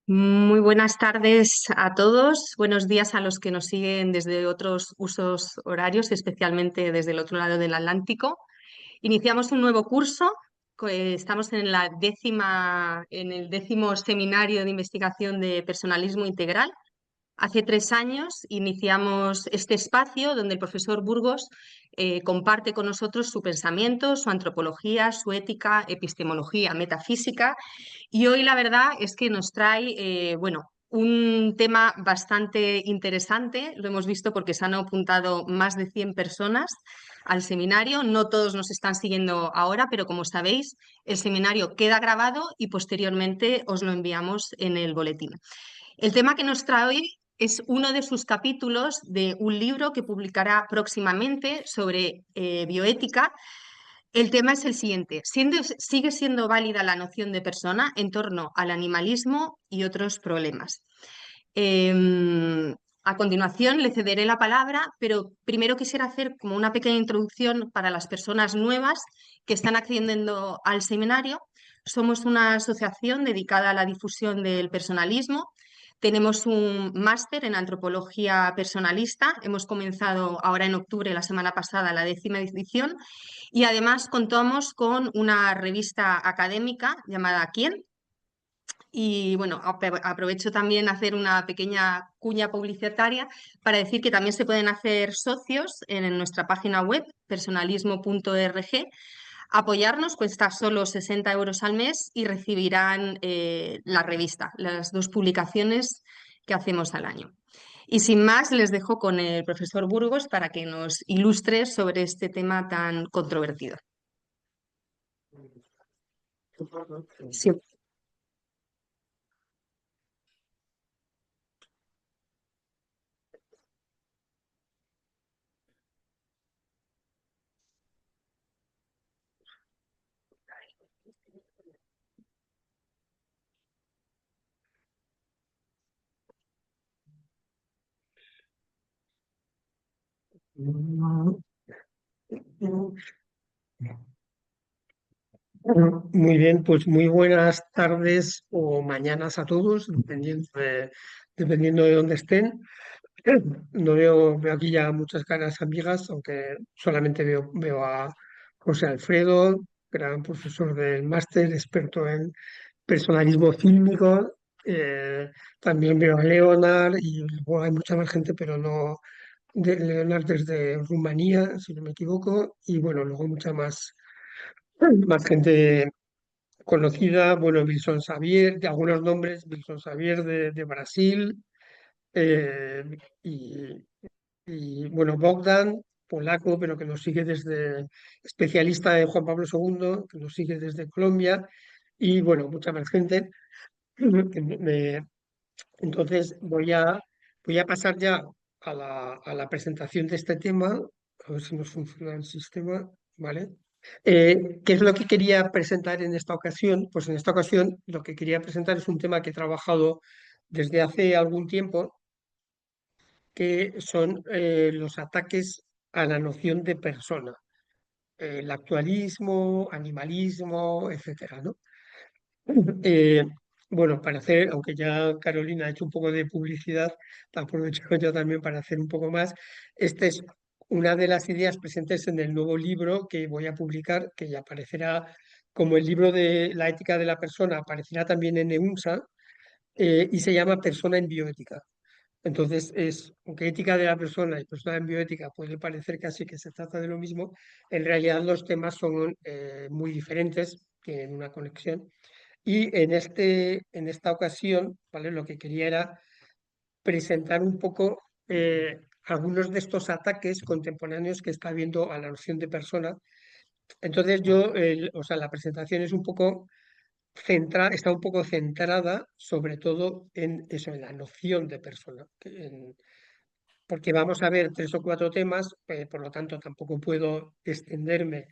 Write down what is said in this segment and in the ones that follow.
Muy buenas tardes a todos, buenos días a los que nos siguen desde otros usos horarios, especialmente desde el otro lado del Atlántico. Iniciamos un nuevo curso, estamos en en el 10º seminario de investigación de personalismo integral. Hace 3 años iniciamos este espacio donde el profesor Burgos comparte con nosotros su pensamiento, su antropología, su ética, epistemología, metafísica. Y hoy la verdad es que nos trae, un tema bastante interesante. Lo hemos visto porque se han apuntado más de 100 personas al seminario. No todos nos están siguiendo ahora, pero como sabéis, el seminario queda grabado y posteriormente os lo enviamos en el boletín. El tema que nos trae hoy es uno de sus capítulos de un libro que publicará próximamente sobre bioética. El tema es el siguiente: ¿sigue siendo válida la noción de persona en torno al animalismo y otros problemas? A continuación le cederé la palabra, pero primero quisiera hacer como una pequeña introducción para las personas nuevas que están accediendo al seminario. Somos una asociación dedicada a la difusión del personalismo. Tenemos un máster en antropología personalista. Hemos comenzado ahora en octubre, la semana pasada, la 10ª edición. Y además contamos con una revista académica llamada ¿Quién? Y bueno, aprovecho también hacer una pequeña cuña publicitaria para decir que también se pueden hacer socios en nuestra página web, personalismo.org. Apoyarnos cuesta solo 60 euros al mes y recibirán la revista, las 2 publicaciones que hacemos al año. Y sin más, les dejo con el profesor Burgos para que nos ilustre sobre este tema tan controvertido. Sí. Muy bien, pues muy buenas tardes o mañanas a todos, dependiendo de dónde estén. No veo aquí ya muchas caras amigas, aunque solamente veo a José Alfredo, gran profesor del máster, experto en personalismo fílmico. También veo a Leonard y luego hay mucha más gente, pero no Leonard desde Rumanía, si no me equivoco, y bueno, luego mucha más gente conocida, bueno, Wilson Xavier, de algunos nombres, Wilson Xavier de Brasil, eh, y, bueno, Bogdan, polaco, pero que nos sigue especialista de Juan Pablo II, que nos sigue desde Colombia, y bueno, mucha más gente. Entonces voy a pasar ya a la presentación de este tema, a ver si nos funciona el sistema, ¿vale? ¿Qué es lo que quería presentar en esta ocasión? Pues en esta ocasión lo que quería presentar es un tema que he trabajado desde hace algún tiempo, que son los ataques a la noción de persona, el actualismo, animalismo, etcétera, ¿no? Eh, bueno, aunque ya Carolina ha hecho un poco de publicidad, aprovecho yo también para hacer un poco más. Esta es una de las ideas presentes en el nuevo libro que voy a publicar, que ya aparecerá como el libro de la ética de la persona, aparecerá también en EUNSA, y se llama Persona en bioética. Entonces, aunque ética de la persona y persona en bioética puede parecer casi que se trata de lo mismo, en realidad los temas son muy diferentes, tienen una conexión. Y en esta ocasión, ¿vale? Lo que quería era presentar un poco algunos de estos ataques contemporáneos que está habiendo a la noción de persona. Entonces o sea, la presentación es un poco está un poco centrada sobre todo en eso, en la noción de persona, porque vamos a ver 3 o 4 temas, por lo tanto tampoco puedo extenderme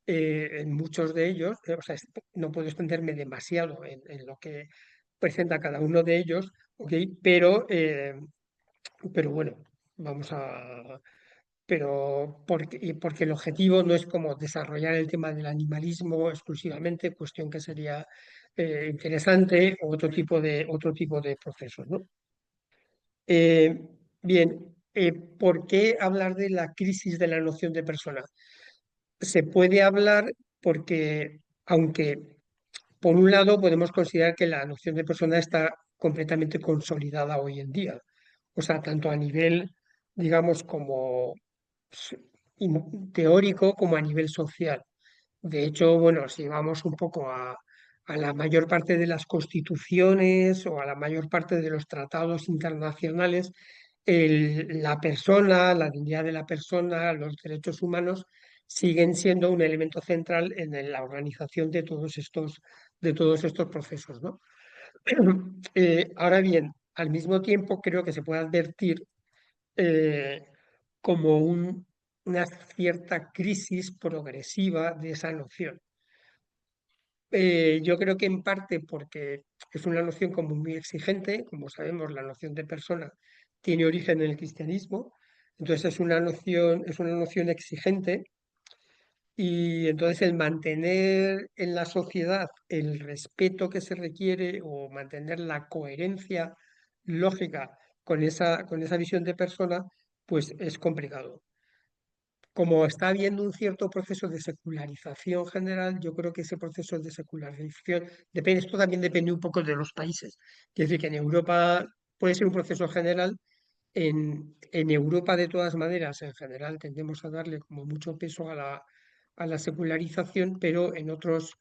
en muchos de ellos, o sea, no puedo extenderme demasiado en lo que presenta cada uno de ellos, ¿ok? Pero bueno, vamos a... porque el objetivo no es como desarrollar el tema del animalismo exclusivamente, cuestión que sería interesante, o otro tipo de procesos, ¿no? Eh, bien, ¿por qué hablar de la crisis de la noción de persona? Se puede hablar porque, aunque por un lado podemos considerar que la noción de persona está completamente consolidada hoy en día, o sea, tanto a nivel, digamos, como s- teórico como a nivel social. De hecho, bueno, si vamos un poco a la mayor parte de las constituciones o a la mayor parte de los tratados internacionales, la persona, la dignidad de la persona, los derechos humanos siguen siendo un elemento central en la organización de todos estos procesos, ¿no? Ahora bien, al mismo tiempo creo que se puede advertir eh, como una cierta crisis progresiva de esa noción. Yo creo que en parte porque es una noción como muy exigente, como sabemos, la noción de persona tiene origen en el cristianismo, entonces es una noción exigente, y entonces el mantener en la sociedad el respeto que se requiere o mantener la coherencia lógica con esa visión de persona, pues es complicado. Como está habiendo un cierto proceso de secularización general, yo creo que ese proceso de secularización depende, esto también depende un poco de los países. Es decir, que en Europa puede ser un proceso general. En Europa, de todas maneras, en general tendemos a darle como mucho peso a la secularización, pero en otros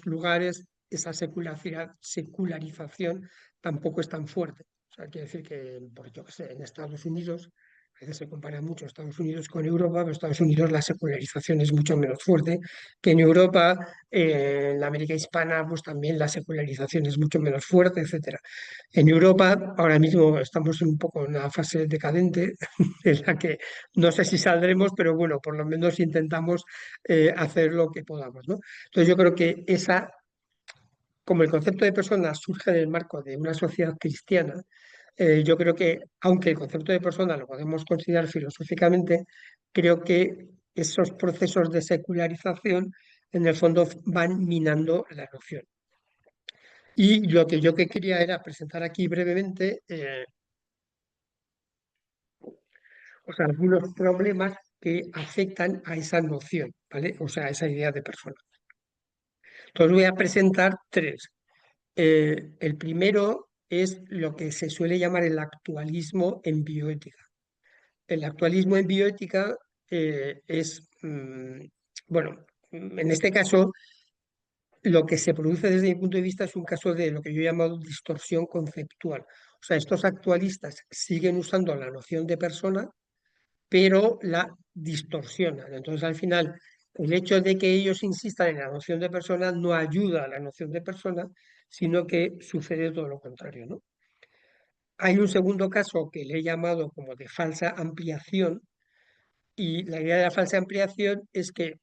lugares esa secularización tampoco es tan fuerte. O sea, quiere decir que, por yo que sé, en Estados Unidos, a veces se compara mucho Estados Unidos con Europa, pero Estados Unidos la secularización es mucho menos fuerte que en Europa. En la América hispana, pues también la secularización es mucho menos fuerte, etcétera. En Europa ahora mismo estamos un poco en una fase decadente en la que no sé si saldremos, pero bueno, por lo menos intentamos hacer lo que podamos, ¿no? Entonces yo creo que como el concepto de persona surge en el marco de una sociedad cristiana, yo creo que, aunque el concepto de persona lo podemos considerar filosóficamente, creo que esos procesos de secularización en el fondo van minando la noción. Y lo que yo que quería era presentar aquí brevemente, o sea, algunos problemas que afectan a esa noción, ¿vale? O sea, a esa idea de persona. Entonces voy a presentar tres. El primero es lo que se suele llamar el actualismo en bioética. El actualismo en bioética bueno, en este caso, lo que se produce desde mi punto de vista es un caso de lo que yo he llamado distorsión conceptual. O sea, estos actualistas siguen usando la noción de persona, pero la distorsionan. Entonces, al final, el hecho de que ellos insistan en la noción de persona no ayuda a la noción de persona, sino que sucede todo lo contrario, ¿no? Hay un segundo caso que le he llamado como de falsa ampliación, y la idea de la falsa ampliación es que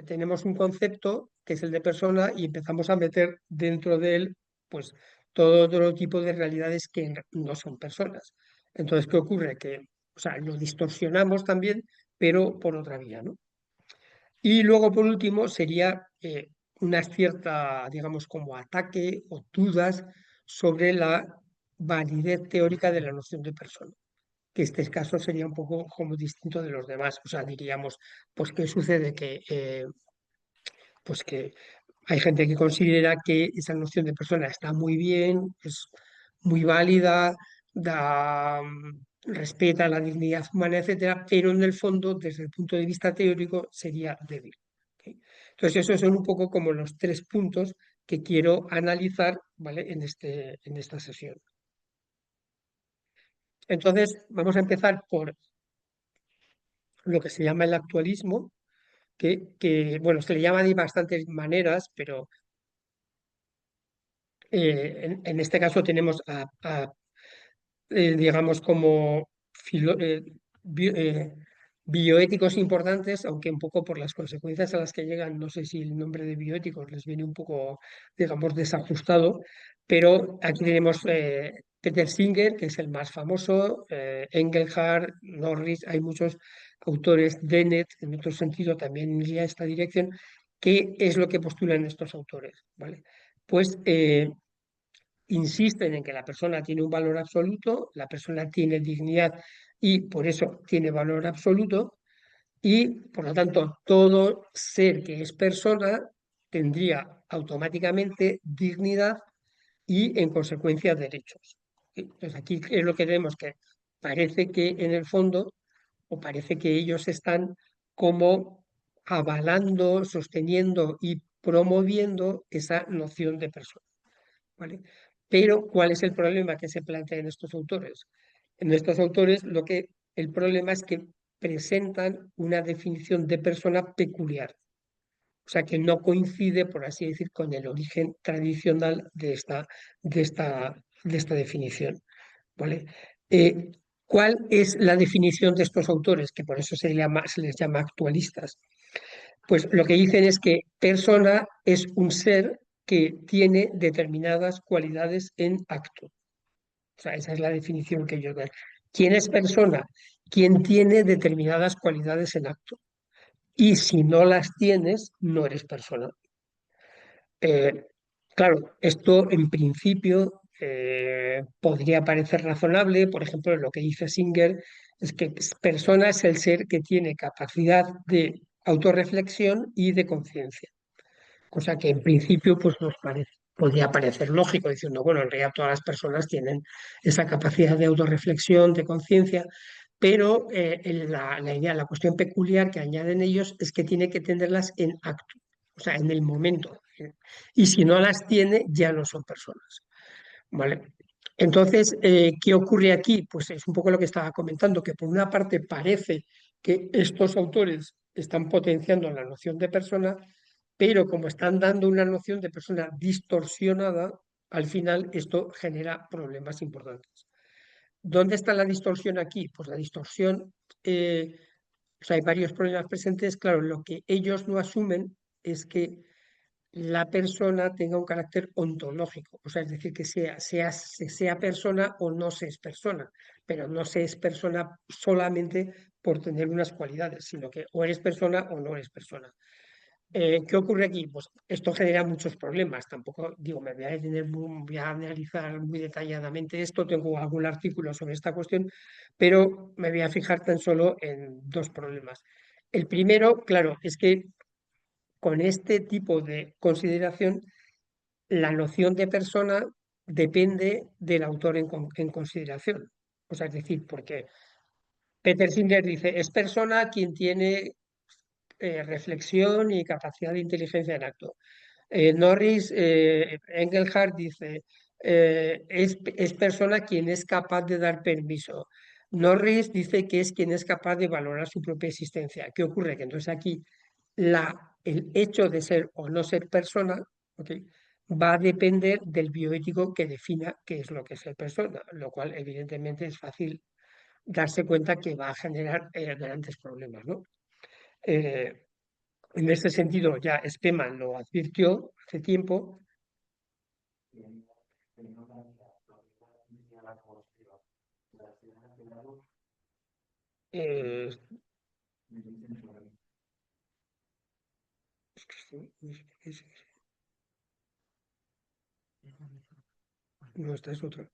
tenemos un concepto que es el de persona y empezamos a meter dentro de él pues todo otro tipo de realidades que no son personas. Entonces, ¿qué ocurre? Que, o sea, lo distorsionamos también, pero por otra vía, ¿no? Y luego, por último, sería una cierta, digamos, como ataque o dudas sobre la validez teórica de la noción de persona, que este caso sería un poco como distinto de los demás. O sea, diríamos, pues, ¿qué sucede? Que hay gente que considera que esa noción de persona está muy bien, es muy válida, respeta la dignidad humana, etcétera, pero en el fondo, desde el punto de vista teórico, sería débil. ¿Ok? Entonces, esos son un poco como los tres puntos que quiero analizar, ¿vale? En esta sesión. Entonces, vamos a empezar por lo que se llama el actualismo, bueno, se le llama de bastantes maneras, pero en este caso tenemos digamos, como bioéticos importantes, aunque un poco por las consecuencias a las que llegan, no sé si el nombre de bioéticos les viene un poco, digamos, desajustado, pero aquí tenemos Peter Singer, que es el más famoso, Engelhardt, Norris, hay muchos autores, Dennett, en otro sentido, también iría esta dirección, ¿qué es lo que postulan estos autores? ¿Vale? Pues insisten en que la persona tiene un valor absoluto, la persona tiene dignidad y por eso tiene valor absoluto, y por lo tanto todo ser que es persona tendría automáticamente dignidad y en consecuencia derechos. Entonces aquí es lo que vemos, que parece que en el fondo, o parece que ellos están como avalando, sosteniendo y promoviendo esa noción de persona. ¿Vale? Pero, ¿cuál es el problema que se plantea en estos autores? En estos autores el problema es que presentan una definición de persona peculiar, o sea, que no coincide, por así decir, con el origen tradicional de esta definición. ¿Vale? Eh, ¿Cuál es la definición de estos autores? Que por eso se les llama actualistas. Pues lo que dicen es que persona es un ser que tiene determinadas cualidades en acto. O sea, esa es la definición que ellos dan. ¿Quién es persona? Quien tiene determinadas cualidades en acto. Y si no las tienes, no eres persona. Claro, esto en principio podría parecer razonable. Por ejemplo, lo que dice Singer es que persona es el ser que tiene capacidad de autorreflexión y de conciencia. Cosa que en principio pues podría parecer lógico, diciendo, bueno, en realidad todas las personas tienen esa capacidad de autorreflexión, de conciencia, pero la cuestión peculiar que añaden ellos es que tiene que tenerlas en acto, o sea, en el momento. Y si no las tiene, ya no son personas. ¿Vale? Entonces, ¿qué ocurre aquí? Pues es un poco lo que estaba comentando, que por una parte parece que estos autores están potenciando la noción de persona, pero como están dando una noción de persona distorsionada, al final esto genera problemas importantes. ¿Dónde está la distorsión aquí? Pues la distorsión, o sea, hay varios problemas presentes. Claro, lo que ellos no asumen es que la persona tenga un carácter ontológico, o sea, es decir, que sea persona o no se es persona, pero no se es persona solamente por tener unas cualidades, sino que o eres persona o no eres persona. ¿Qué ocurre aquí? Pues esto genera muchos problemas. Tampoco digo, voy a analizar muy detalladamente esto, tengo algún artículo sobre esta cuestión, pero me voy a fijar tan solo en dos problemas. El primero, claro, es que con este tipo de consideración, la noción de persona depende del autor en consideración. O sea, es decir, porque Peter Singer dice, es persona quien tiene reflexión y capacidad de inteligencia en acto. Norris Engelhardt dice, es persona quien es capaz de dar permiso. Norris dice que es quien es capaz de valorar su propia existencia. ¿Qué ocurre? Que entonces aquí el hecho de ser o no ser persona, ¿okay?, va a depender del bioético que defina qué es lo que es ser persona, lo cual evidentemente es fácil darse cuenta que va a generar grandes problemas, ¿no? En este sentido, ya Spemann lo advirtió hace tiempo. Eh, no, esta es otra.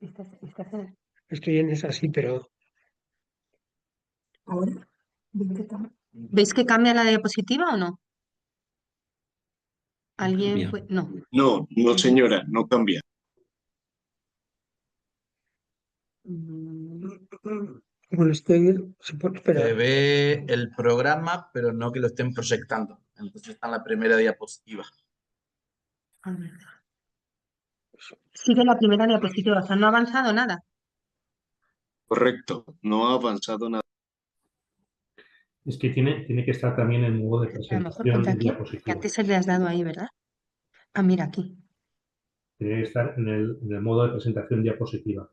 Estoy en esa sí, pero Ahora, ¿veis que cambia la diapositiva o no? ¿Alguien Cambia. No. No, no señora, no cambia. bueno, estoy. Espera, Se ve el programa, pero no que lo estén proyectando. Entonces está en la primera diapositiva. A ver. Sigue la primera diapositiva, o sea, no ha avanzado nada. Correcto, no ha avanzado nada. Es que tiene que estar también en modo de A lo mejor ponte presentación aquí, que diapositiva. antes se le has dado ahí, ¿verdad? Ah, mira, aquí. Tiene que estar en el modo de presentación diapositiva.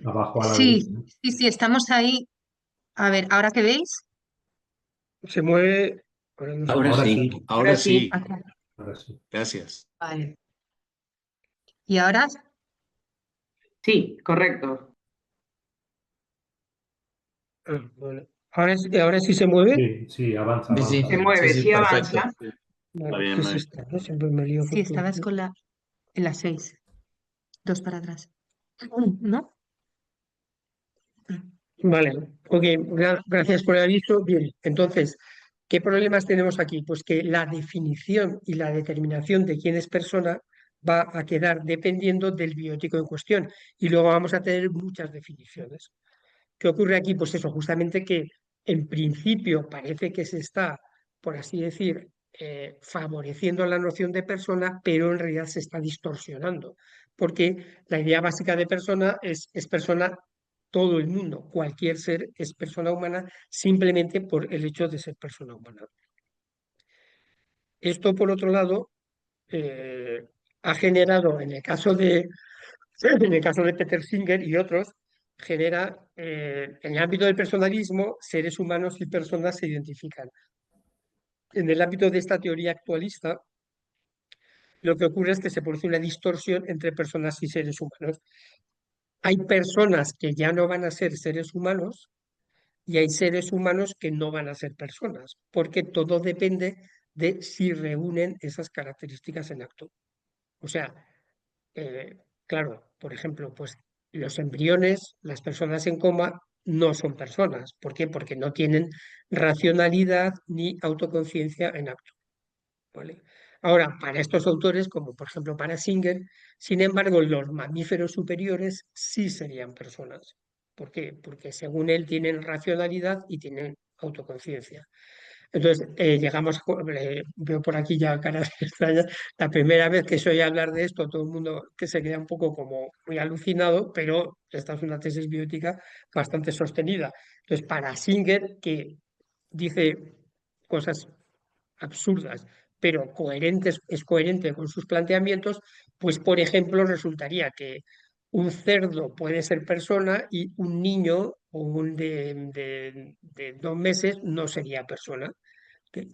Abajo a la Sí, derecha, ¿no? sí, estamos ahí. A ver, ¿ahora qué veis? se mueve. Ahora no sé. Ahora Ahora sí. sí, Ahora sí, Aquí. ahora sí. gracias. Vale. ¿Y ahora? Sí, correcto. Vale. Ahora sí se mueve. Sí, sí, avanza, Sí, avanza. sí, Se mueve, sí, sí perfecto. avanza. Vale, bien, ¿qué es muy bien. esta, no? Siempre me lío Sí, porque... estabas en la 6, 2 para atrás. ¿No? Vale, ok, gracias por el aviso. Bien, entonces, ¿qué problemas tenemos aquí? Pues que la definición y la determinación de quién es persona va a quedar dependiendo del biótico en cuestión y luego vamos a tener muchas definiciones. ¿Qué ocurre aquí? Pues eso, justamente que en principio parece que se está, por así decir, favoreciendo la noción de persona, pero en realidad se está distorsionando, porque la idea básica de persona es persona todo el mundo, cualquier ser es persona humana simplemente por el hecho de ser persona humana. Esto, por otro lado, ha generado, en el caso de Peter Singer y otros, genera, en el ámbito del personalismo, seres humanos y personas se identifican. En el ámbito de esta teoría actualista, lo que ocurre es que se produce una distorsión entre personas y seres humanos. Hay personas que ya no van a ser seres humanos y hay seres humanos que no van a ser personas, porque todo depende de si reúnen esas características en acto. O sea, claro, por ejemplo, pues los embriones, las personas en coma, no son personas. ¿Por qué? Porque no tienen racionalidad ni autoconciencia en acto. ¿Vale? Ahora, para estos autores, como por ejemplo para Singer, sin embargo, los mamíferos superiores sí serían personas. ¿Por qué? Porque según él tienen racionalidad y tienen autoconciencia. Entonces, veo por aquí ya caras extrañas, la primera vez que se oye hablar de esto, todo el mundo que se queda un poco como muy alucinado, pero esta es una tesis biótica bastante sostenida. Entonces, para Singer, que dice cosas absurdas, pero coherentes, es coherente con sus planteamientos, pues por ejemplo resultaría que un cerdo puede ser persona y un niño o un de 2 meses no sería persona. ¿Ok?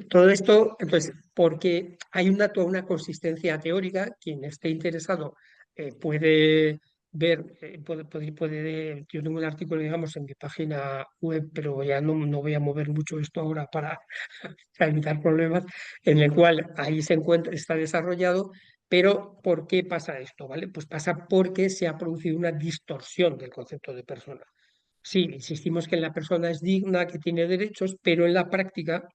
Todo esto, entonces, porque hay toda una consistencia teórica, quien esté interesado puede ver, yo tengo un artículo, digamos, en mi página web, pero ya no voy a mover mucho esto ahora para evitar problemas, en el cual ahí se encuentra, está desarrollado, pero ¿por qué pasa esto? ¿Vale? Pues pasa porque se ha producido una distorsión del concepto de persona. Sí, insistimos que la persona es digna, que tiene derechos, pero en la práctica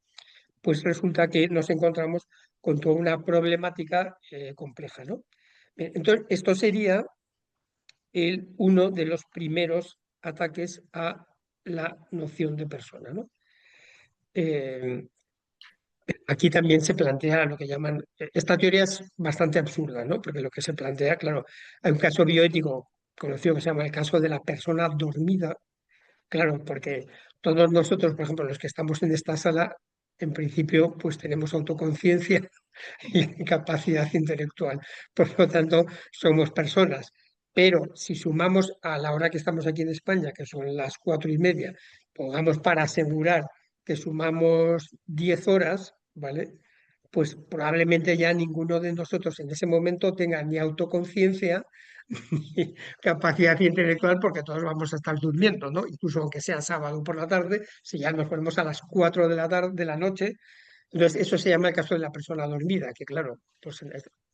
pues resulta que nos encontramos con toda una problemática compleja, ¿no? Entonces, esto sería uno de los primeros ataques a la noción de persona, ¿no? Aquí también se plantea lo que llaman, esta teoría es bastante absurda, ¿no? Porque lo que se plantea, claro, hay un caso bioético conocido que se llama el caso de la persona dormida. Claro, porque todos nosotros, por ejemplo, los que estamos en esta sala, en principio, pues tenemos autoconciencia y capacidad intelectual. Por lo tanto, somos personas. Pero si sumamos a la hora que estamos aquí en España, que son las 4:30, pongamos para asegurar que sumamos 10 horas, ¿vale? Pues probablemente ya ninguno de nosotros en ese momento tenga ni autoconciencia ni capacidad intelectual porque todos vamos a estar durmiendo, ¿no? Incluso aunque sea sábado por la tarde, si ya nos ponemos a las 4 de la tarde, de la noche, entonces eso se llama el caso de la persona dormida, que claro, pues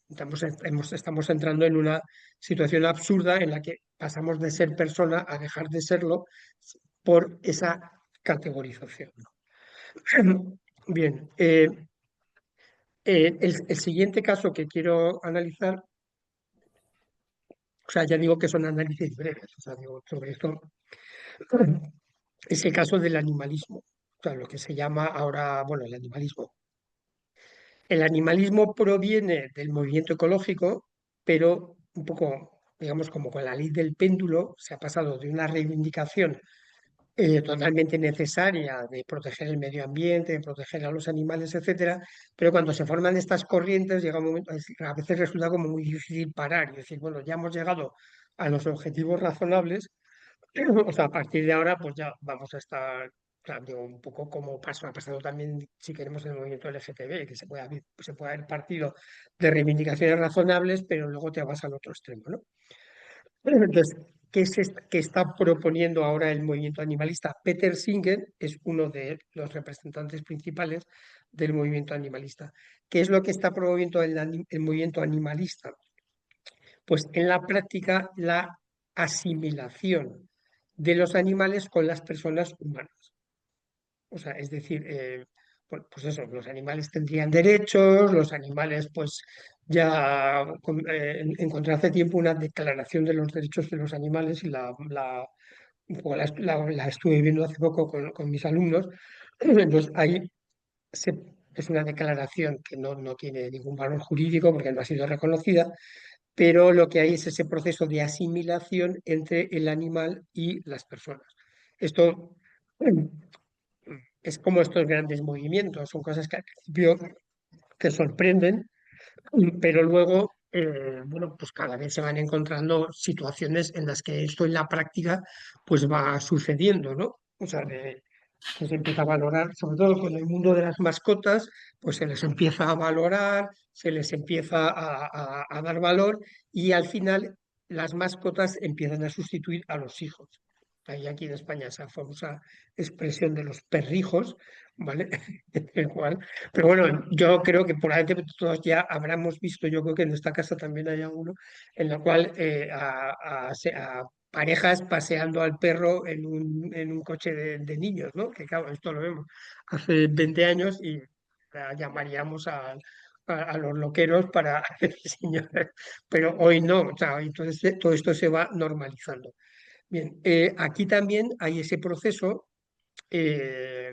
estamos entrando en una situación absurda en la que pasamos de ser persona a dejar de serlo por esa categorización. Bien, el siguiente caso que quiero analizar, o sea, ya digo que son análisis breves, o sea, digo, sobre esto es el caso del animalismo, o sea, lo que se llama ahora, bueno, el animalismo. El animalismo proviene del movimiento ecológico, pero un poco, digamos, como con la ley del péndulo, se ha pasado de una reivindicación totalmente necesaria de proteger el medio ambiente, de proteger a los animales, etcétera, pero cuando se forman estas corrientes llega un momento, a veces resulta como muy difícil parar y decir, bueno, ya hemos llegado a los objetivos razonables, o sea, a partir de ahora pues ya vamos a estar, claro, digo, un poco como ha pasado también, si queremos, en el movimiento LGTB, que se puede haber partido de reivindicaciones razonables, pero luego te vas al otro extremo, ¿no? Entonces, que está proponiendo ahora el movimiento animalista. Peter Singer es uno de los representantes principales del movimiento animalista. ¿Qué es lo que está promoviendo el movimiento animalista? Pues en la práctica la asimilación de los animales con las personas humanas. O sea, es decir, pues eso, los animales tendrían derechos, los animales pues ya encontré hace tiempo una declaración de los derechos de los animales y un poco la estuve viendo hace poco con mis alumnos. Entonces ahí se- es una declaración que no tiene ningún valor jurídico porque no ha sido reconocida, pero lo que hay es ese proceso de asimilación entre el animal y las personas. Esto es como estos grandes movimientos, son cosas que al principio te sorprenden, pero luego, bueno, pues cada vez se van encontrando situaciones en las que esto en la práctica pues va sucediendo, ¿no? O sea, que se empieza a valorar, sobre todo con el mundo de las mascotas, pues se les empieza a valorar, se les empieza a dar valor y al final las mascotas empiezan a sustituir a los hijos. Hay aquí en España esa famosa expresión de los perrijos, ¿vale? El cual, pero bueno, yo creo que probablemente todos ya habremos visto, yo creo que en esta casa también hay alguno, en la cual a parejas paseando al perro en un coche de niños, ¿no? Que claro, esto lo vemos hace 20 años y llamaríamos a los loqueros para señores, pero hoy no, o sea, entonces todo esto se va normalizando. Bien, aquí también hay ese proceso, eh,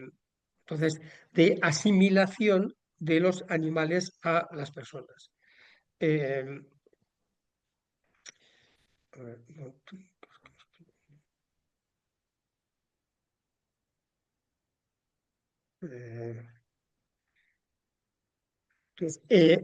entonces, de asimilación de los animales a las personas. Eh, a ver, no, eh, Entonces,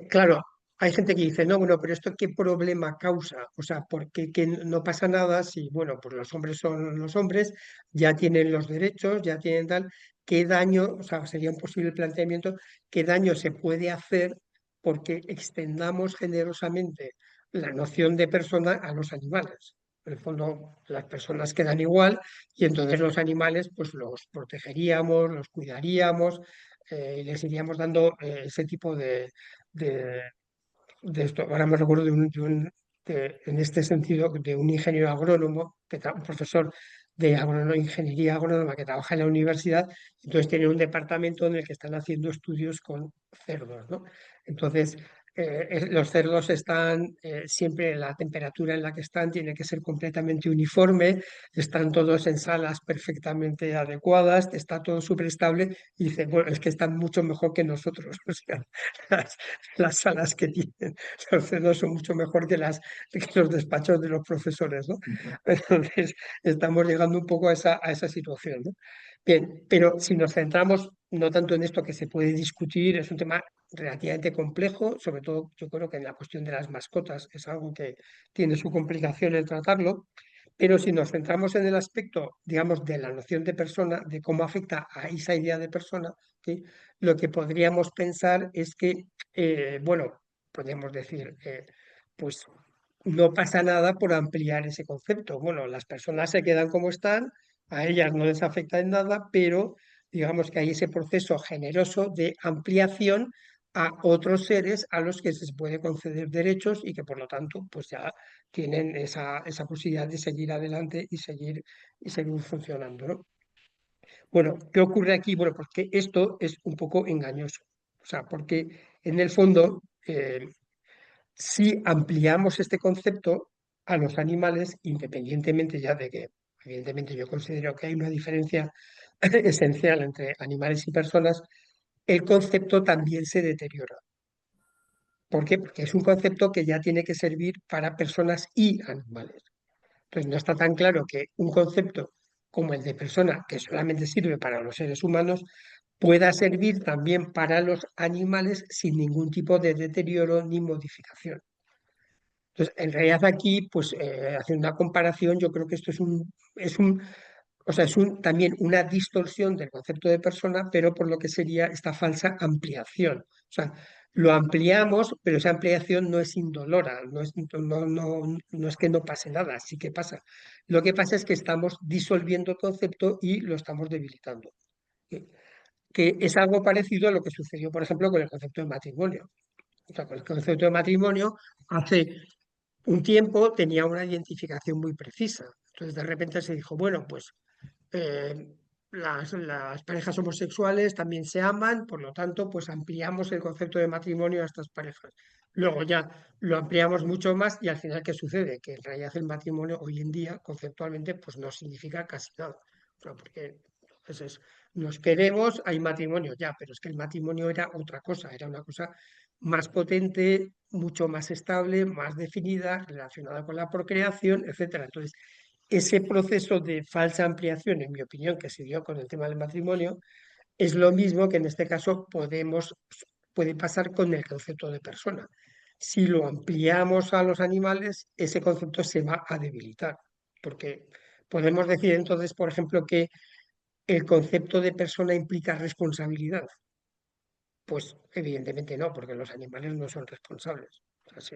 claro, hay gente que dice, no, bueno, pero esto ¿qué problema causa? O sea, porque que no pasa nada si, bueno, pues los hombres son los hombres, ya tienen los derechos, ya tienen tal, ¿qué daño, o sea, sería un posible planteamiento, qué daño se puede hacer porque extendamos generosamente la noción de persona a los animales? En el fondo, las personas quedan igual y entonces los animales, pues los protegeríamos, los cuidaríamos, y les iríamos dando ese tipo de, de esto. Ahora me recuerdo en este sentido, de un ingeniero agrónomo, un profesor de ingeniería agrónoma que trabaja en la universidad, entonces tiene un departamento en el que están haciendo estudios con cerdos, ¿no? Entonces, los cerdos están siempre, la temperatura en la que están tiene que ser completamente uniforme, están todos en salas perfectamente adecuadas, está todo súper estable y dice, bueno, es que están mucho mejor que nosotros, o sea, las, las salas que tienen los cerdos son mucho mejor que los despachos de los profesores, ¿no? Entonces, estamos llegando un poco a esa situación, ¿no? Bien, pero si nos centramos no tanto en esto que se puede discutir, es un tema relativamente complejo, sobre todo yo creo que en la cuestión de las mascotas es algo que tiene su complicación el tratarlo, pero si nos centramos en el aspecto, digamos, de la noción de persona, de cómo afecta a esa idea de persona, ¿sí? Lo que podríamos pensar es que, bueno, podemos decir, pues no pasa nada por ampliar ese concepto. Bueno, las personas se quedan como están, a ellas no les afecta en nada, pero digamos que hay ese proceso generoso de ampliación a otros seres a los que se les puede conceder derechos y que por lo tanto pues ya tienen esa posibilidad de seguir adelante y seguir funcionando, ¿no? Bueno, ¿qué ocurre aquí? Bueno, porque esto es un poco engañoso. O sea, porque en el fondo, si ampliamos este concepto a los animales, independientemente ya de que, evidentemente, yo considero que hay una diferencia esencial entre animales y personas, el concepto también se deteriora. ¿Por qué? Porque es un concepto que ya tiene que servir para personas y animales. Entonces, no está tan claro que un concepto como el de persona, que solamente sirve para los seres humanos, pueda servir también para los animales sin ningún tipo de deterioro ni modificación. Entonces, en realidad aquí, pues haciendo una comparación, yo creo que esto o sea, también una distorsión del concepto de persona, pero por lo que sería esta falsa ampliación. O sea, Lo ampliamos, pero esa ampliación no es indolora, no es que no pase nada, sí que pasa. Lo que pasa es que estamos disolviendo el concepto y lo estamos debilitando. Que es algo parecido a lo que sucedió, por ejemplo, con el concepto de matrimonio. O sea, con el concepto de matrimonio, hace un tiempo tenía una identificación muy precisa. Entonces, de repente se dijo, bueno, pues eh, las parejas homosexuales también se aman, por lo tanto, pues ampliamos el concepto de matrimonio a estas parejas. Luego ya lo ampliamos mucho más y al final, ¿qué sucede? Que en realidad el matrimonio hoy en día, conceptualmente, pues no significa casi nada. O sea, porque entonces, nos queremos, hay matrimonio ya, pero es que el matrimonio era otra cosa, era una cosa más potente, mucho más estable, más definida, relacionada con la procreación, etcétera. Entonces, ese proceso de falsa ampliación, en mi opinión, que se dio con el tema del matrimonio, es lo mismo que en este caso puede pasar con el concepto de persona. Si lo ampliamos a los animales, ese concepto se va a debilitar, porque podemos decir entonces, por ejemplo, que el concepto de persona implica responsabilidad. Pues evidentemente no, porque los animales no son responsables. O sea, si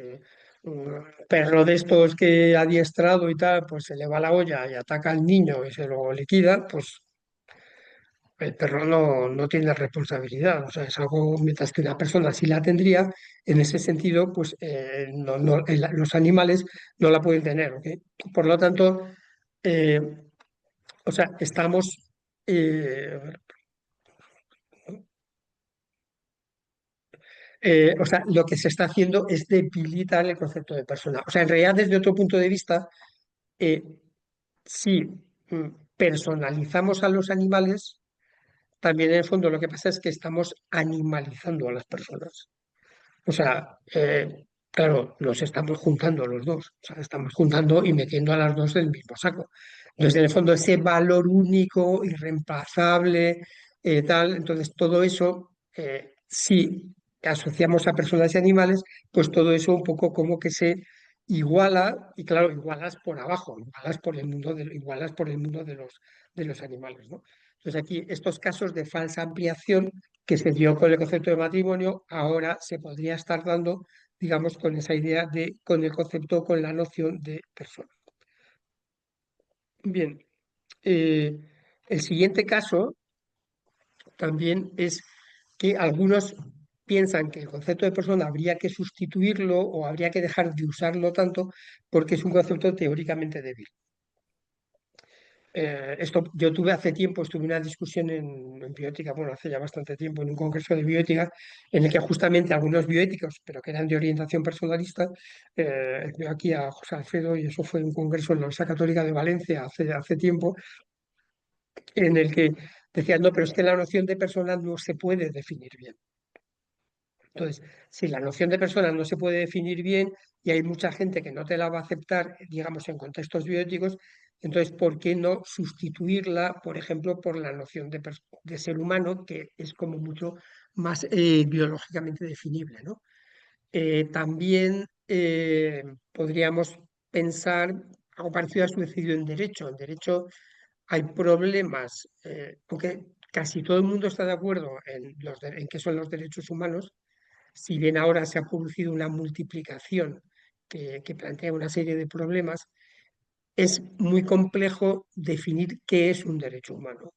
un perro de estos que adiestrado y tal, pues se le va la olla y ataca al niño y se lo liquida, pues el perro no tiene responsabilidad. O sea, es algo, mientras que una persona sí la tendría, en ese sentido, pues los animales no la pueden tener. ¿Ok? Por lo tanto, eh, o sea, estamos... eh, o sea, lo que se está haciendo es debilitar el concepto de persona. O sea, en realidad, desde otro punto de vista, eh, si personalizamos a los animales, también en el fondo lo que pasa es que estamos animalizando a las personas. O sea, claro, los estamos juntando los dos. O sea, estamos juntando y metiendo a las dos en el mismo saco. Entonces, en el fondo, ese valor único, irreemplazable, tal, entonces todo eso, si asociamos a personas y animales, pues todo eso un poco como que se iguala, y claro, igualas por abajo, igualas por el mundo de los animales, ¿no? Entonces aquí estos casos de falsa ampliación que se dio con el concepto de matrimonio, ahora se podría estar dando, digamos, con esa idea de, con el concepto, con la noción de persona. Bien, el siguiente caso también es que algunos piensan que el concepto de persona habría que sustituirlo o habría que dejar de usarlo tanto porque es un concepto teóricamente débil. Esto yo tuve hace tiempo, estuve en una discusión en bioética, bueno, hace ya bastante tiempo, en un congreso de bioética, en el que justamente algunos bioéticos, pero que eran de orientación personalista, veo aquí a José Alfredo, y eso fue un congreso en la Universidad Católica de Valencia hace tiempo, en el que decían, no, pero es que la noción de persona no se puede definir bien. Entonces, si la noción de persona no se puede definir bien y hay mucha gente que no te la va a aceptar, digamos, en contextos bióticos, entonces, ¿por qué no sustituirla, por ejemplo, por la noción de ser humano, que es como mucho más biológicamente definible, ¿no? También podríamos pensar algo parecido a suicidio en derecho. En derecho hay problemas, aunque casi todo el mundo está de acuerdo en qué son los derechos humanos, si bien ahora se ha producido una multiplicación que plantea una serie de problemas, es muy complejo definir qué es un derecho humano.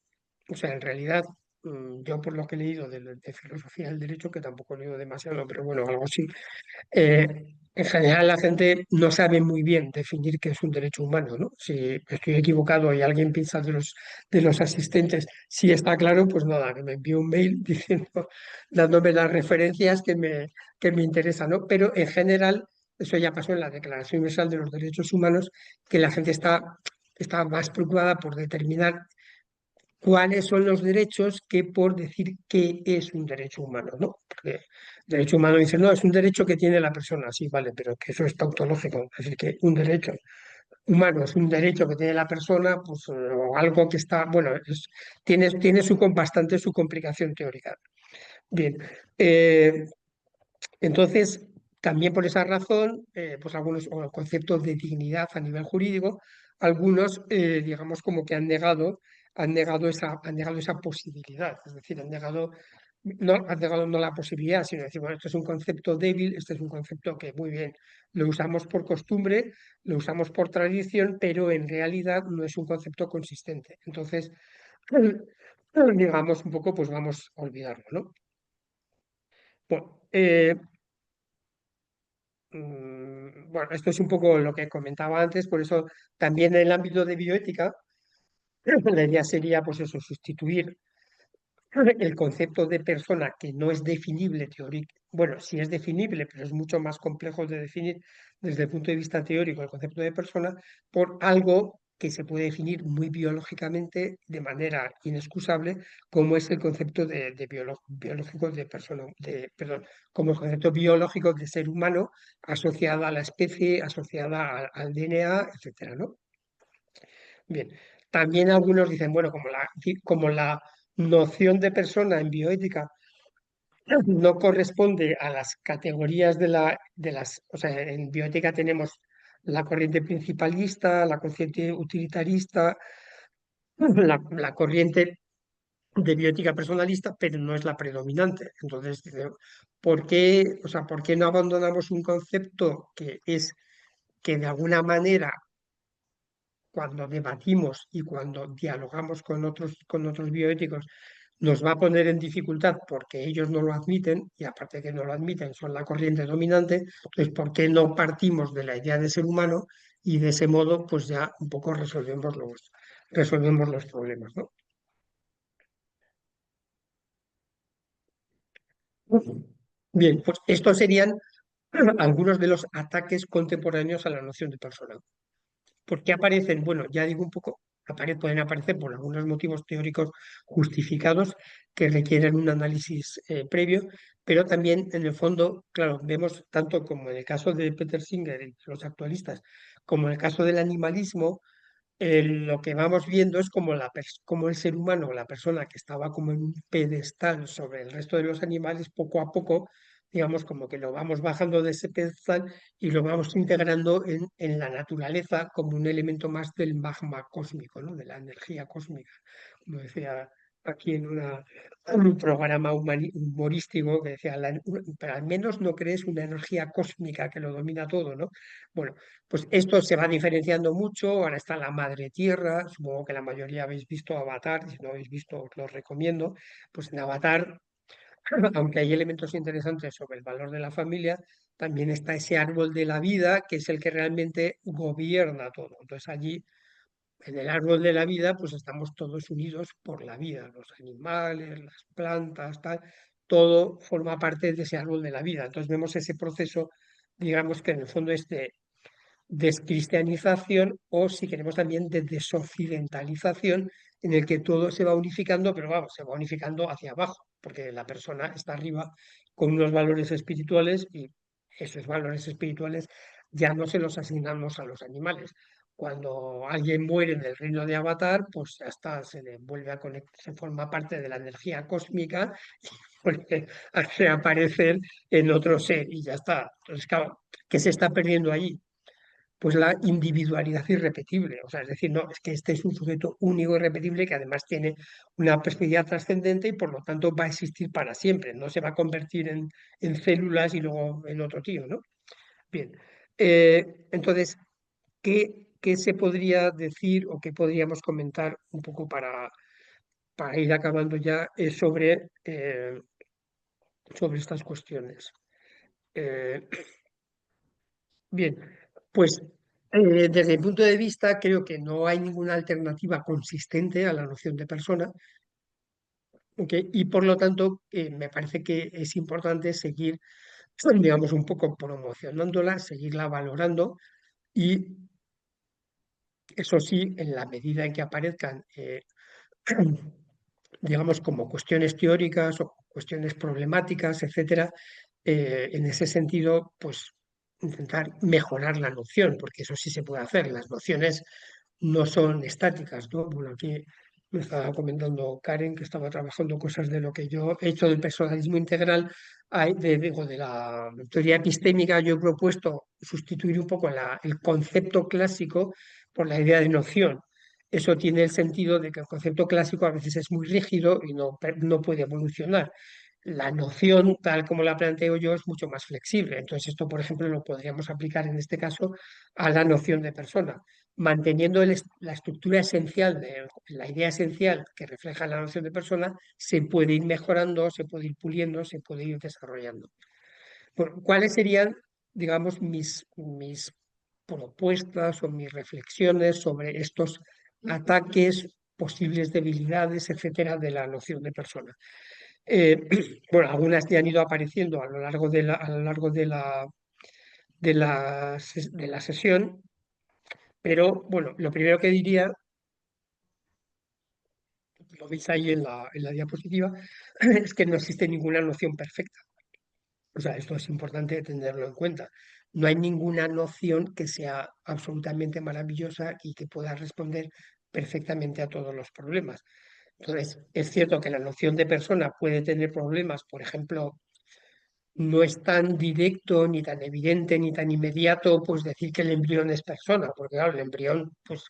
O sea, en realidad, yo por lo que he leído de filosofía del derecho, que tampoco he leído demasiado, pero bueno, algo así, en general la gente no sabe muy bien definir qué es un derecho humano, ¿no? Si estoy equivocado y alguien piensa de los asistentes, si está claro, pues nada, que me envíe un mail diciendo, dándome las referencias que me interesan, ¿no? Pero en general, eso ya pasó en la Declaración Universal de los Derechos Humanos, que la gente está más preocupada por determinar cuáles son los derechos que por decir qué es un derecho humano, ¿no? Porque derecho humano dice, no, es un derecho que tiene la persona, sí, vale, pero que eso es tautológico, es decir, que un derecho humano es un derecho que tiene la persona, pues o algo que está, bueno, tiene bastante su complicación teórica. Bien, entonces, también por esa razón, pues algunos, o el concepto de dignidad a nivel jurídico, algunos, digamos, como que han negado esa posibilidad, es decir, han negado no ha negado no la posibilidad, sino decir, bueno, esto es un concepto débil, este es un concepto que muy bien, lo usamos por costumbre, lo usamos por tradición, pero en realidad no es un concepto consistente. Entonces, digamos un poco, pues vamos a olvidarlo, ¿no? Bueno, bueno, esto es un poco lo que comentaba antes, por eso también en el ámbito de bioética, la idea sería, pues eso, sustituir el concepto de persona que no es definible teóricamente, bueno, sí es definible, pero es mucho más complejo de definir desde el punto de vista teórico, el concepto de persona, por algo que se puede definir muy biológicamente de manera inexcusable, como es el concepto de biológico de persona, perdón, como el concepto biológico de ser humano asociada a la especie, asociada al DNA, etcétera, ¿no? Bien, también algunos dicen, bueno, como la noción de persona en bioética no corresponde a las categorías o sea, en bioética tenemos la corriente principalista, la corriente utilitarista, la corriente de bioética personalista, pero no es la predominante. Entonces, o sea, ¿por qué no abandonamos un concepto que es que de alguna manera cuando debatimos y cuando dialogamos con otros bioéticos, nos va a poner en dificultad porque ellos no lo admiten y aparte de que no lo admiten son la corriente dominante, entonces ¿por qué no partimos de la idea de ser humano y de ese modo pues ya un poco resolvemos los problemas, ¿no? Bien, pues estos serían algunos de los ataques contemporáneos a la noción de persona. ¿Por qué aparecen? Bueno, ya digo un poco, pueden aparecer por algunos motivos teóricos justificados que requieren un análisis previo, pero también en el fondo, claro, vemos tanto como en el caso de Peter Singer y los actualistas, como en el caso del animalismo, lo que vamos viendo es como el ser humano, la persona que estaba como en un pedestal sobre el resto de los animales, poco a poco, digamos, como que lo vamos bajando de ese pedestal y lo vamos integrando en la naturaleza como un elemento más del magma cósmico, ¿no? De la energía cósmica. Como decía aquí en un programa humorístico que decía, pero al menos no crees una energía cósmica que lo domina todo, ¿no? Bueno, pues esto se va diferenciando mucho, ahora está la Madre Tierra, supongo que la mayoría habéis visto Avatar, y si no habéis visto os lo recomiendo, pues en Avatar, aunque hay elementos interesantes sobre el valor de la familia, también está ese árbol de la vida que es el que realmente gobierna todo. Entonces allí, en el árbol de la vida, pues estamos todos unidos por la vida, los animales, las plantas, tal, todo forma parte de ese árbol de la vida. Entonces vemos ese proceso, digamos que en el fondo es de descristianización o, si queremos, también de desoccidentalización, en el que todo se va unificando, pero vamos, se va unificando hacia abajo, porque la persona está arriba con unos valores espirituales y esos valores espirituales ya no se los asignamos a los animales. Cuando alguien muere en el reino de Avatar, pues ya está, se le vuelve a conectar, se forma parte de la energía cósmica y vuelve a reaparecer en otro ser y ya está. Entonces, claro, ¿qué se está perdiendo allí? Pues la individualidad irrepetible. O sea, es decir, no, es que este es un sujeto único y irrepetible que además tiene una perspectiva trascendente y por lo tanto va a existir para siempre. No se va a convertir en células y luego en otro tío, ¿no? Bien. Entonces, ¿qué se podría decir o qué podríamos comentar un poco para ir acabando ya sobre estas cuestiones? Eh, Bien, pues desde mi punto de vista creo que no hay ninguna alternativa consistente a la noción de persona, ¿ok? Y por lo tanto me parece que es importante seguir, digamos, un poco promocionándola, seguirla valorando y eso sí, en la medida en que aparezcan, digamos, como cuestiones teóricas o cuestiones problemáticas, etcétera, en ese sentido, pues intentar mejorar la noción, porque eso sí se puede hacer. Las nociones no son estáticas, ¿no? Bueno, aquí me estaba comentando Karen que estaba trabajando cosas de lo que yo he hecho del personalismo integral, de la teoría epistémica. Yo he propuesto sustituir un poco el concepto clásico por la idea de noción. Eso tiene el sentido de que el concepto clásico a veces es muy rígido y no puede evolucionar. la noción, tal como la planteo yo, es mucho más flexible. Entonces, esto, por ejemplo, lo podríamos aplicar en este caso a la noción de persona, manteniendo la estructura esencial, la idea esencial que refleja la noción de persona, se puede ir mejorando, se puede ir puliendo, se puede ir desarrollando. Bueno, ¿cuáles serían, digamos, mis propuestas o mis reflexiones sobre estos ataques, posibles debilidades, etcétera, de la noción de persona? Bueno, algunas ya han ido apareciendo a lo largo de la sesión, pero bueno, lo primero que diría, lo veis ahí en la diapositiva, es que no existe ninguna noción perfecta. O sea, esto es importante tenerlo en cuenta. No hay ninguna noción que sea absolutamente maravillosa y que pueda responder perfectamente a todos los problemas. Entonces, es cierto que la noción de persona puede tener problemas, por ejemplo, no es tan directo, ni tan evidente, ni tan inmediato, pues decir que el embrión es persona, porque claro, el embrión, pues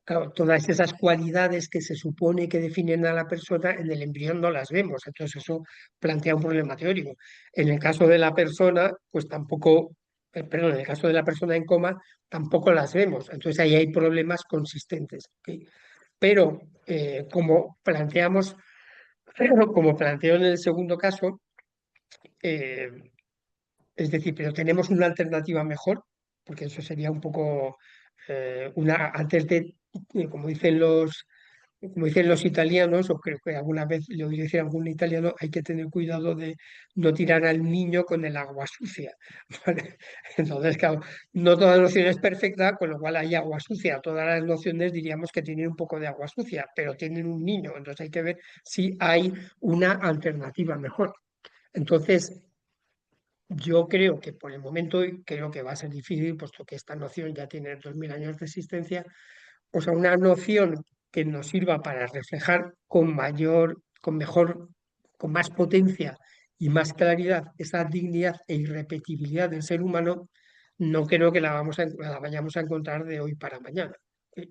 claro, todas esas cualidades que se supone que definen a la persona, en el embrión no las vemos, entonces eso plantea un problema teórico. En el caso de la persona, pues tampoco, perdón, en el caso de la persona en coma, tampoco las vemos, entonces ahí hay problemas consistentes. ¿Ok? Pero como planteo en el segundo caso, eh, es decir, pero tenemos una alternativa mejor, porque eso sería un poco antes de, como dicen los italianos, o creo que alguna vez le oí decir a algún italiano, hay que tener cuidado de no tirar al niño con el agua sucia. ¿Vale? Entonces, claro, no toda noción es perfecta, con lo cual hay agua sucia. Todas las nociones diríamos que tienen un poco de agua sucia, pero tienen un niño, entonces hay que ver si hay una alternativa mejor. Entonces, yo creo que por el momento, y creo que va a ser difícil, puesto que esta noción ya tiene 2000 años de existencia, o sea, una noción que nos sirva para reflejar con mayor, con mejor, con más potencia y más claridad esa dignidad e irrepetibilidad del ser humano, no creo que la vayamos a encontrar de hoy para mañana. ¿Sí?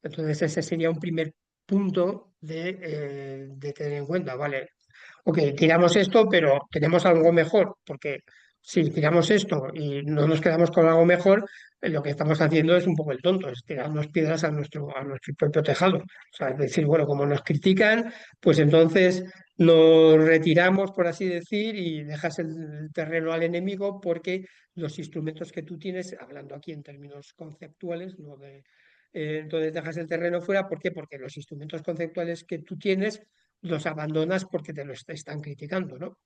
Entonces, ese sería un primer punto de tener en cuenta, ¿vale? Ok, tiramos esto, pero tenemos algo mejor, porque si tiramos esto y no nos quedamos con algo mejor, lo que estamos haciendo es un poco el tonto, es tirarnos piedras a nuestro propio tejado. O sea, es decir, bueno, como nos critican, pues entonces nos retiramos, por así decir, y dejas el terreno al enemigo porque los instrumentos que tú tienes, hablando aquí en términos conceptuales, no de, entonces dejas el terreno fuera, ¿por qué? Porque los instrumentos conceptuales que tú tienes los abandonas porque te lo están criticando, ¿no?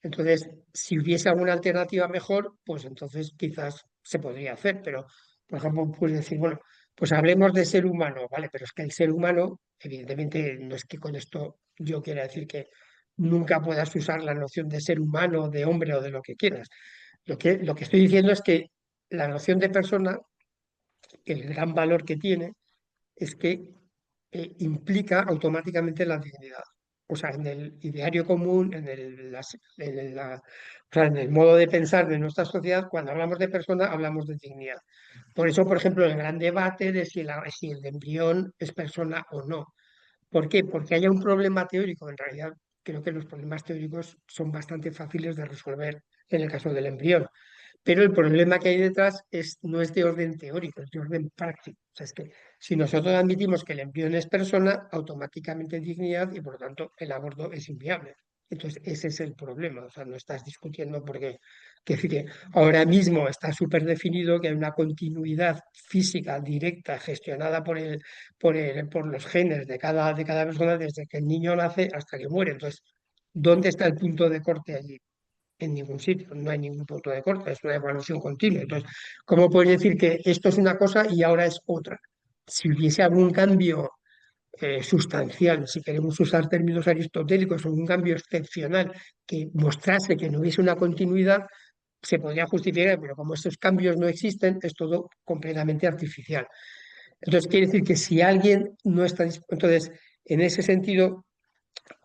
Entonces, si hubiese alguna alternativa mejor, pues entonces quizás se podría hacer, pero, por ejemplo, puedes decir, bueno, pues hablemos de ser humano, ¿vale? Pero es que el ser humano, evidentemente, no es que con esto yo quiera decir que nunca puedas usar la noción de ser humano, de hombre o de lo que quieras. Lo que estoy diciendo es que la noción de persona, el gran valor que tiene, es que implica automáticamente la dignidad. O sea, en el ideario común, o sea, en el modo de pensar de nuestra sociedad, cuando hablamos de persona, hablamos de dignidad. Por eso, por ejemplo, el gran debate de si el embrión es persona o no. ¿Por qué? Porque haya un problema teórico. En realidad, creo que los problemas teóricos son bastante fáciles de resolver en el caso del embrión. Pero el problema que hay detrás no es de orden teórico, es de orden práctico. O sea, es que si nosotros admitimos que el embrión es persona, automáticamente es dignidad y por lo tanto el aborto es inviable. Entonces, ese es el problema. O sea, no estás discutiendo porque, que decir que ahora mismo está súper definido que hay una continuidad física directa gestionada por los genes de cada persona desde que el niño nace hasta que muere. Entonces, ¿dónde está el punto de corte allí? En ningún sitio, no hay ningún punto de corte, es una evaluación continua. Entonces, ¿cómo puedes decir que esto es una cosa y ahora es otra? Si hubiese algún cambio sustancial, si queremos usar términos aristotélicos, o un cambio excepcional que mostrase que no hubiese una continuidad, se podría justificar, pero como estos cambios no existen, es todo completamente artificial. Entonces, quiere decir que si alguien no está dispuesto, entonces, en ese sentido,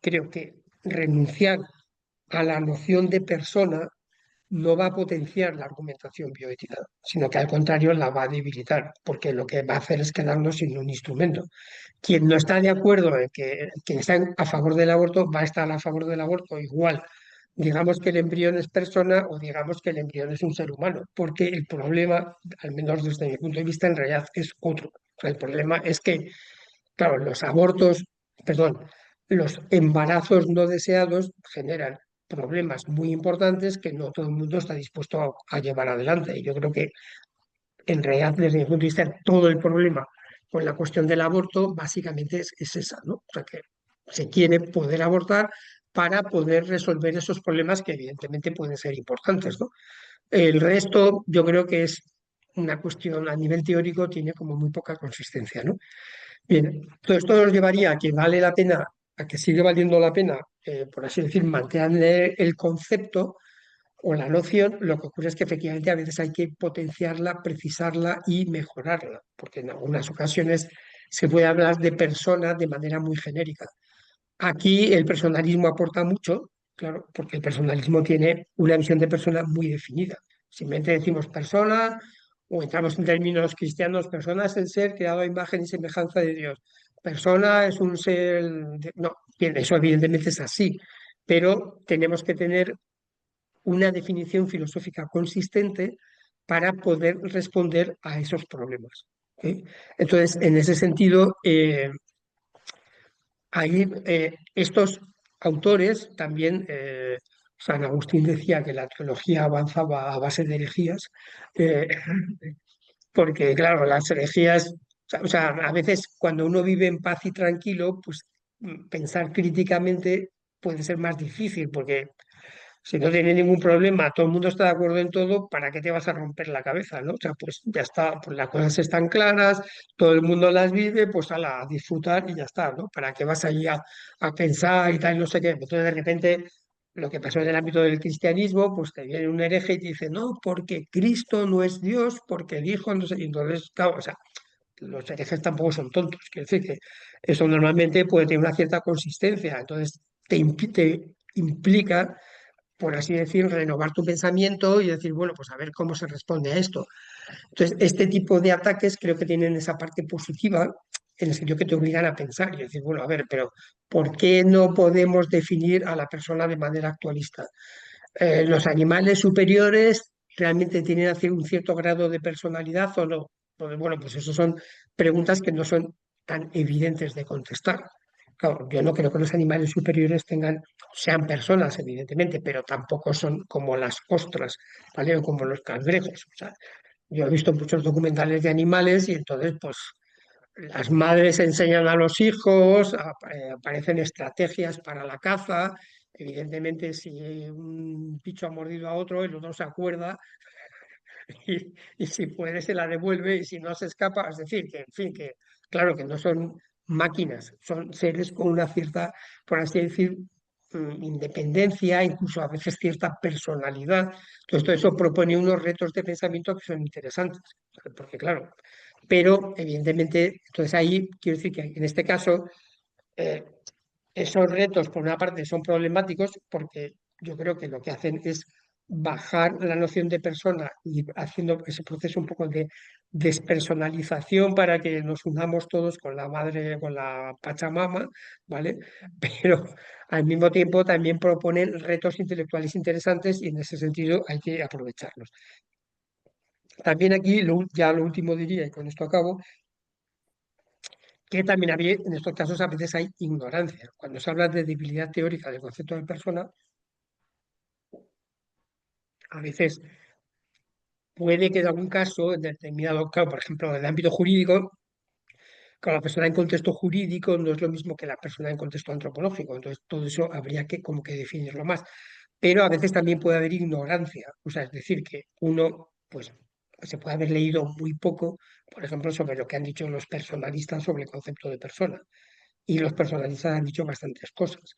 creo que renunciar a la noción de persona no va a potenciar la argumentación bioética, sino que al contrario la va a debilitar, porque lo que va a hacer es quedarnos sin un instrumento. Quien no está de acuerdo en que quien está a favor del aborto va a estar a favor del aborto igual. Digamos que el embrión es persona o digamos que el embrión es un ser humano, porque el problema, al menos desde mi punto de vista, en realidad es otro. O sea, el problema es que, claro, los abortos, perdón, los embarazos no deseados generan problemas muy importantes que no todo el mundo está dispuesto a llevar adelante. Y yo creo que en realidad, desde mi punto de vista, todo el problema con la cuestión del aborto básicamente es esa, ¿no? O sea, que se quiere poder abortar para poder resolver esos problemas que evidentemente pueden ser importantes, ¿no? El resto yo creo que es una cuestión a nivel teórico, tiene como muy poca consistencia, ¿no? Bien, todo esto nos llevaría a que vale la pena, a que sigue valiendo la pena, por así decir, mantener el concepto o la noción. Lo que ocurre es que efectivamente a veces hay que potenciarla, precisarla y mejorarla, porque en algunas ocasiones se puede hablar de persona de manera muy genérica. Aquí el personalismo aporta mucho, claro, porque el personalismo tiene una visión de persona muy definida. Simplemente decimos persona o entramos en términos cristianos, persona es el ser creado a imagen y semejanza de Dios. Persona es un ser... No, bien, eso evidentemente es así, pero tenemos que tener una definición filosófica consistente para poder responder a esos problemas. ¿Sí? Entonces, en ese sentido, ahí estos autores también, San Agustín decía que la teología avanzaba a base de herejías, eh, porque claro, las herejías, o sea, a veces cuando uno vive en paz y tranquilo, pues pensar críticamente puede ser más difícil, porque si no tiene ningún problema, todo el mundo está de acuerdo en todo, ¿para qué te vas a romper la cabeza, no? O sea, pues ya está, pues las cosas están claras, todo el mundo las vive, pues a disfrutar y ya está, ¿no? ¿Para qué vas allí a pensar y tal, no sé qué? Entonces de repente lo que pasó en el ámbito del cristianismo, pues te viene un hereje y te dice, no, porque Cristo no es Dios, porque dijo, no sé, y entonces, claro, o sea, los herejes tampoco son tontos, quiero decir que eso normalmente puede tener una cierta consistencia, entonces te implica, por así decir, renovar tu pensamiento y decir, bueno, pues a ver cómo se responde a esto. Entonces, este tipo de ataques creo que tienen esa parte positiva, en el sentido que te obligan a pensar y decir, bueno, a ver, pero ¿por qué no podemos definir a la persona de manera actualista? ¿Los animales superiores realmente tienen un cierto grado de personalidad o no? Pues, bueno, pues eso son preguntas que no son tan evidentes de contestar. Claro, yo no creo que los animales superiores sean personas, evidentemente, pero tampoco son como las ostras, ¿vale? O como los cangrejos. O sea, yo he visto muchos documentales de animales y entonces, pues, las madres enseñan a los hijos, aparecen estrategias para la caza. Evidentemente, si un bicho ha mordido a otro, el otro se acuerda y si puede se la devuelve y si no se escapa. Es decir, que, en fin, que claro que no son máquinas, son seres con una cierta, por así decir, independencia, incluso a veces cierta personalidad. Entonces, todo eso propone unos retos de pensamiento que son interesantes, porque claro, pero evidentemente, entonces ahí quiero decir que en este caso eh, esos retos por una parte son problemáticos porque yo creo que lo que hacen es bajar la noción de persona y haciendo ese proceso un poco de despersonalización para que nos unamos todos con la madre, con la Pachamama, ¿vale? Pero al mismo tiempo también proponen retos intelectuales interesantes y en ese sentido hay que aprovecharlos. También aquí, ya lo último diría, y con esto acabo, que también había, en estos casos a veces hay ignorancia. Cuando se habla de debilidad teórica del concepto de persona, a veces puede que en algún caso, en determinado caso, por ejemplo, en el ámbito jurídico, con la persona en contexto jurídico no es lo mismo que la persona en contexto antropológico. Entonces, todo eso habría que como que definirlo más. Pero a veces también puede haber ignorancia. O sea, es decir, que uno, pues, se puede haber leído muy poco, por ejemplo, sobre lo que han dicho los personalistas sobre el concepto de persona. Y los personalistas han dicho bastantes cosas.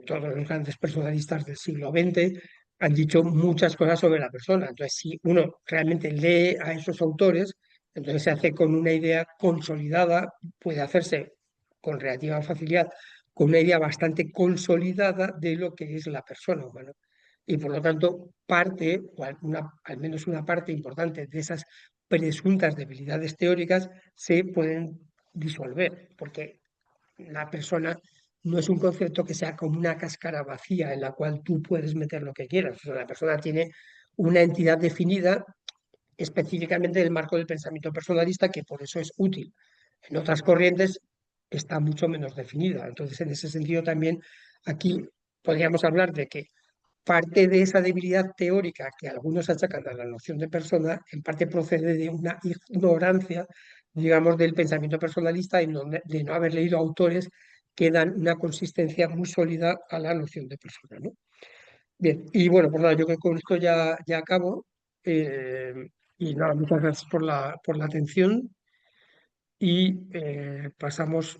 Todos los grandes personalistas del siglo XX han dicho muchas cosas sobre la persona. Entonces, si uno realmente lee a esos autores, entonces se hace con una idea consolidada, puede hacerse con relativa facilidad, con una idea bastante consolidada de lo que es la persona humana. y por lo tanto parte, o al menos una parte importante de esas presuntas debilidades teóricas se pueden disolver, porque la persona no es un concepto que sea como una cáscara vacía en la cual tú puedes meter lo que quieras. O sea, la persona tiene una entidad definida específicamente del marco del pensamiento personalista, que por eso es útil. En otras corrientes está mucho menos definida. Entonces, en ese sentido también aquí podríamos hablar de que parte de esa debilidad teórica que algunos achacan a la noción de persona, en parte procede de una ignorancia, digamos, del pensamiento personalista y de no haber leído autores que dan una consistencia muy sólida a la noción de persona, ¿no? Bien, y bueno, pues nada, yo creo que con esto ya acabo. eh, y nada, muchas gracias por la atención y pasamos.